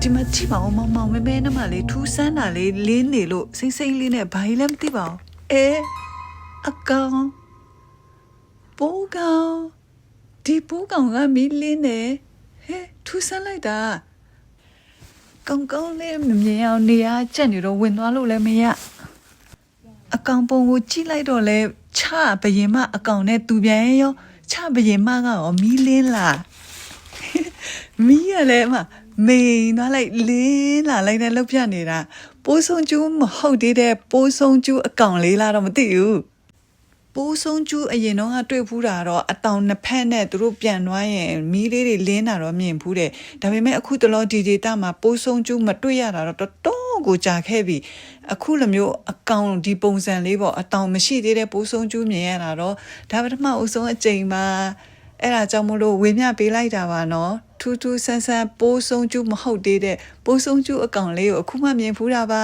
ဒီမှာကြည့်ပါဦးမောင်မဲမဲနဲ့မှလေထူးဆန်းတာလေးလင်းနေလို့စိမ့်စိမ့်လေးနဲ့ဘာကြီးလဲမသိပါဘူးအကောင်ပိုးကောင်ဒီပိုးကောင်ကမီးလင်းနေဟဲ့ထူးဆန်းလိုက်တာကောင်းလေးမမြင်အောင်နေရကြက်နေတော့ဝင်သွားလို့လည်းမရအကောင်ပုံကိုကြည့်လိုက်တော့လဲချဘရင်မအကောင်နဲ့သူပြန်ရောချဘရင်မကရောမီးလင်းလာမီးရလဲမမိန်သွားလိုက်လင်းလာလိုက်တဲ့လောက်ပြနေတာပိုးဆုံးကျူးမဟုတ်သေးတဲ့ပိုးဆုံးကျူးအကောင်လေးလားတော့မသိဘူးပိုးဆုံးကျူးအရင်တော့တွေ့ဖူးတာတော့အတောင်နှစ်ဖက်နဲ့သူတို့ပြန်သွားရင်မီးလေးတွေလင်းတာတော့မြင်ဖူးတယ်ဒါပေမဲ့အခုတလောဒီဒေတာမှာပိုးဆုံးကျူးမတွေ့ရတာတော့တော်တော်ကိုကြာခဲ့ပြီအခုလိုမျိုးအကောင်ဒီပုံစံလေးပေါ့အတောင်မရှိသေးတဲ့ပိုးဆုံးကျူးမြင်ရတာတော့ဒါပထမအဆုံးအကြိမ်ပါအဲ့ဒါကြောင့်မလို့ဝေမျှပေးလိုက်တာပါနော်ထူးထူးဆန်းဆန်းပိုးဆုံးကျူးမဟုတ်သေးတဲ့ပိုးဆုံးကျူးအကောင်လေးကိုအခုမှမြင်ဖူးတာပါ